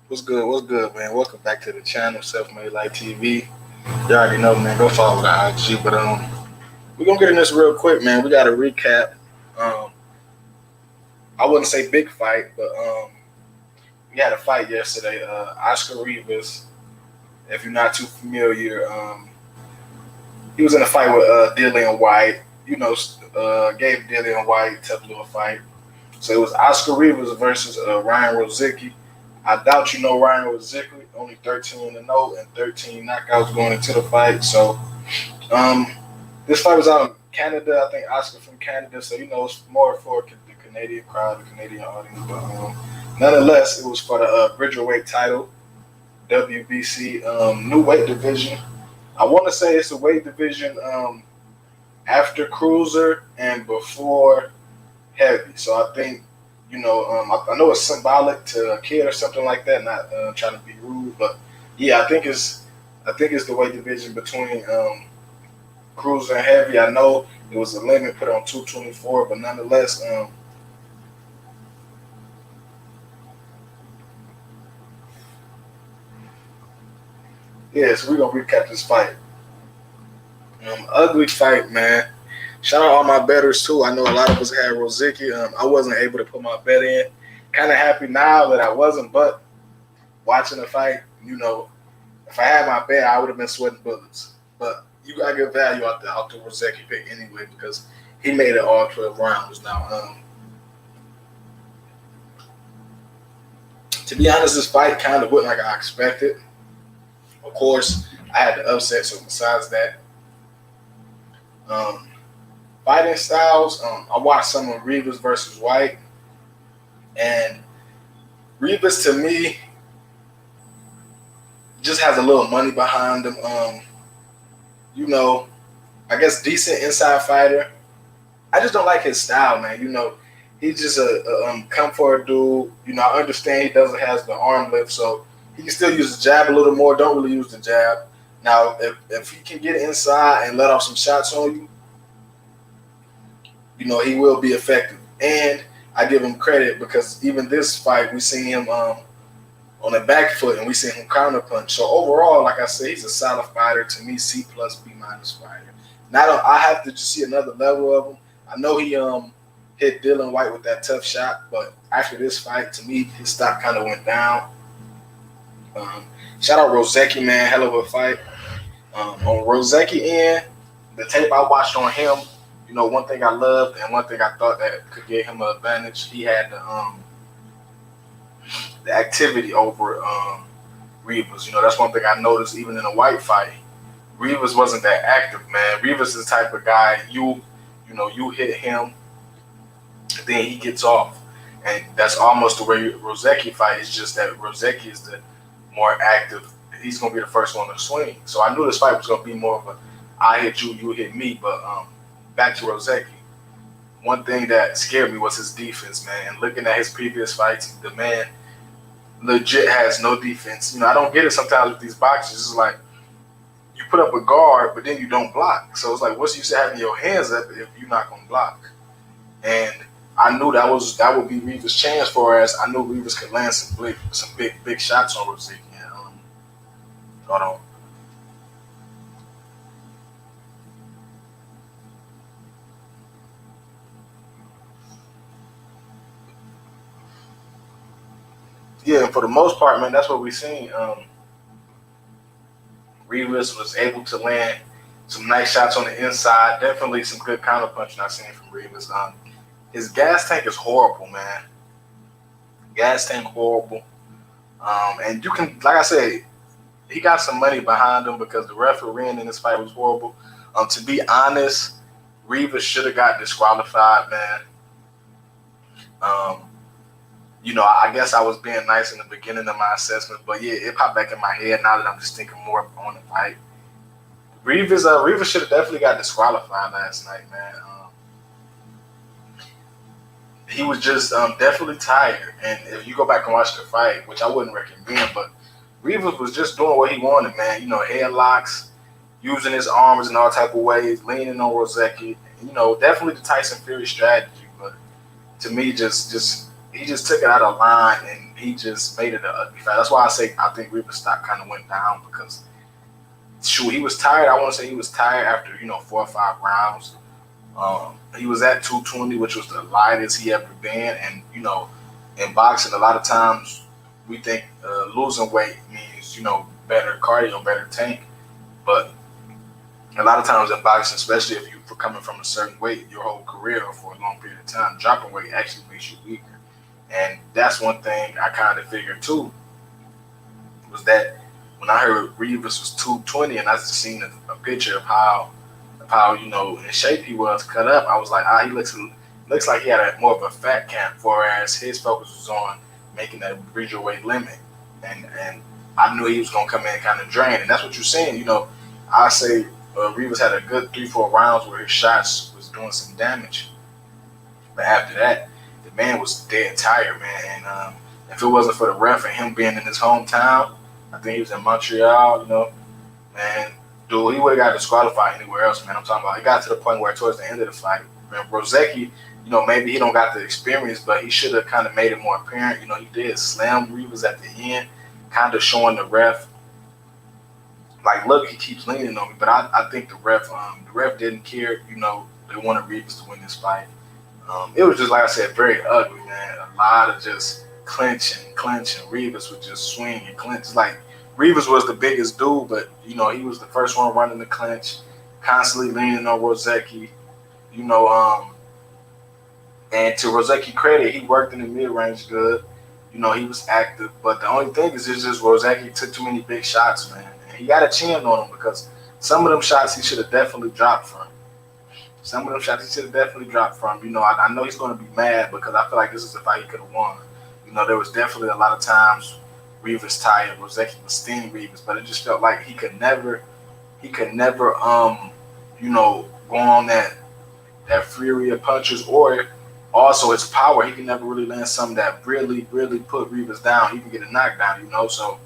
What's good? What's good, man? Welcome back to the channel, Self Made Life TV. You already know, man. Go follow the IG. But we're gonna get in this real quick, man. We got to recap. Um, I wouldn't say big fight, but we had a fight yesterday. Oscar Rivas, if you're not too familiar, he was in a fight with Dillian White. You know, gave Dillian White a tough little fight. So it was Oscar Rivas versus Ryan Rozicki. I doubt you know Ryan Rozicki, only 13-0 and 13 knockouts going into the fight. So um, this fight was out in Canada. I think Oscar from Canada, so it's more for the Canadian crowd, the Canadian audience. But nonetheless, it was for the Bridgerweight title, WBC new weight division. I want to say it's a weight division after cruiser and before heavy. So I think I know it's symbolic to a kid or something like that. Not trying to be rude, but yeah, I think it's the weight division between cruiser and heavy. I know it was a limit put on 224, but nonetheless, yeah. So we're gonna recap this fight. Ugly fight, man. Shout out all my betters too. I know a lot of us had Rozicki. I wasn't able to put my bet in. Kind of happy now that I wasn't, but watching the fight, if I had my bet, I would have been sweating bullets. But you gotta get value out the Rozicki pick anyway because he made it all 12 rounds. Now, to be honest, this fight kind of went like I expected. Of course, I had the upset. So besides that, um, fighting styles, I watched some of Rivas versus White, and Rivas to me just has a little money behind him. You know, I guess decent inside fighter. I just don't like his style, man. He's just a come for a dude. I understand he doesn't have the arm lift, so he can still use the jab a little more. Don't really use the jab. Now, if he can get inside and let off some shots on you, he will be effective. And I give him credit because even this fight, we seen him on the back foot and we seen him counter punch. So overall, like I said, he's a solid fighter. To me, C plus B minus fighter. Now I have to just see another level of him. I know he hit Dylan White with that tough shot, but after this fight, to me, his stock kind of went down. Shout out Rozicki, man, hell of a fight. On Rozicki end, the tape I watched on him, one thing I loved and one thing I thought that could give him an advantage, he had the activity over Rivas. That's one thing I noticed even in a White fight. Rivas wasn't that active, man. Rivas is the type of guy you hit him, then he gets off, and that's almost the way Rozicki fight. It's just that Rozicki is the more active. He's gonna be the first one to swing. So I knew this fight was gonna be more of a I hit you, you hit me. But back to Rozicki. One thing that scared me was his defense, man. And looking at his previous fights, the man legit has no defense. I don't get it sometimes with these boxers. It's like you put up a guard, but then you don't block. So it's like, what's the use of having your hands up if you're not gonna block? And I knew that would be Rivas' chance for us. I knew Rivas could land some big shots on Rozicki. Hold on. Yeah, for the most part, man, that's what we seen. Rivas was able to land some nice shots on the inside. Definitely some good counter punching I seen from Rivas. His gas tank is horrible, man. Gas tank horrible. And you can, like I said, he got some money behind him because the refereeing in this fight was horrible. To be honest, Rivas should have got disqualified, man. Um, I guess I was being nice in the beginning of my assessment, but yeah, it popped back in my head now that I'm just thinking more on the fight. Rivas should have definitely got disqualified last night, man. He was just definitely tired, and if you go back and watch the fight, which I wouldn't recommend, but Rivas was just doing what he wanted, man. Headlocks, using his arms in all type of ways, leaning on Rozicki. Definitely the Tyson Fury strategy, but to me, just he just took it out of line, and he just made it an ugly fight. That's why I say I think Rivas stock kind of went down because shoot, he was tired. I want to say he was tired after 4 or 5 rounds. He was at 220, which was the lightest he ever been, and in boxing, a lot of times we think losing weight means better cardio, better tank, but a lot of times in boxing, especially if you're coming from a certain weight your whole career or for a long period of time, dropping weight actually makes you weaker. And that's one thing I kind of figured too, was that when I heard Rivas was 220 and I just seen a picture of how in shape he was cut up, I was like, he looks like he had more of a fat camp, whereas his focus was on making that Bridgerweight limit. And I knew he was gonna come in kind of drained, and that's what you're saying. I say Rivas had a good 3-4 rounds where his shots was doing some damage, but after that, the man was dead tired, man. And if it wasn't for the ref and him being in his hometown, I think he was in Montreal, man, dude, he would have got disqualified anywhere else, man. I'm talking about, it got to the point where towards the end of the fight, man, Rozicki, maybe he don't got the experience, but he should have kind of made it more apparent. He did slam Rivas at the end, kind of showing the ref, like, look, he keeps leaning on me. But I think the ref didn't care. They wanted Rivas to win this fight. It was just, like I said, very ugly, man. A lot of just clinching. Rivas would just swing and clinch. It's like Rivas was the biggest dude, but he was the first one running the clinch, constantly leaning on Rozicki. And to Rozicki credit, he worked in the mid range good. He was active, but the only thing is, it's just Rozicki took too many big shots, man. And he got a chin on him because some of them shots he should have definitely dropped from. I know he's going to be mad because I feel like this is a fight he could have won. There was definitely a lot of times Rivas tired, Rozicki was stinging Rivas, but it just felt like he could never, go on that fury of punches, or also his power. He can never really land something that really, really put Rivas down. He can get a knockdown, So,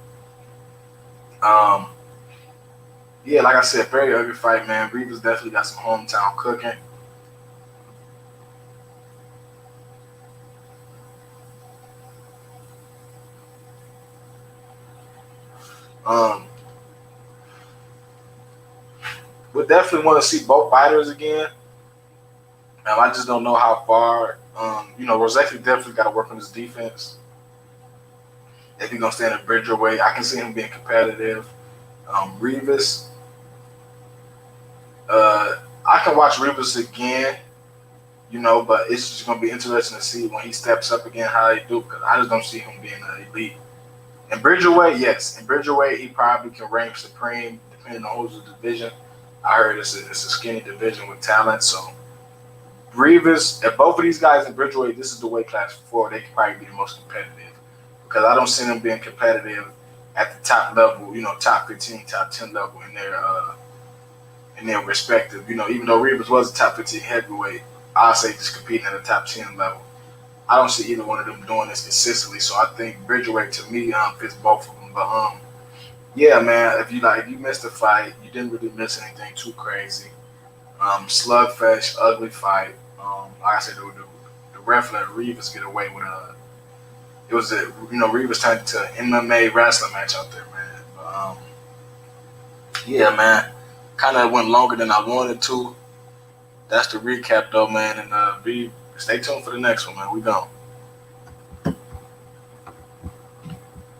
yeah, like I said, very ugly fight, man. Rivas definitely got some hometown cooking. We definitely want to see both fighters again. I just don't know how far. Rozicki definitely got to work on his defense. If he's gonna stand at Bridgerweight, I can see him being competitive. Rivas, I can watch Rivas again, but it's just gonna be interesting to see when he steps up again how he do, because I just don't see him being an elite. In Bridgerweight, yes. In Bridgerweight, he probably can reign supreme depending on who's the division. I heard it's a skinny division with talent. So Rivas, if both of these guys in Bridgerweight, this is the weight class for, they can probably be the most competitive. Because I don't see them being competitive at the top level, top 15, top 10 level in their respective. Even though Rivas was a top 15 heavyweight, I'll say just competing at the top 10 level. I don't see either one of them doing this consistently. So I think Bridgerweight to me fits both of them. But yeah, man, if you missed the fight, you didn't really miss anything too crazy. Slugfest, ugly fight. Like I said, the ref let Rivas get away with it was Rivas turned into an MMA wrestling match out there, man. But, yeah, man, kind of went longer than I wanted to. That's the recap, though, man. And stay tuned for the next one, man. We gone.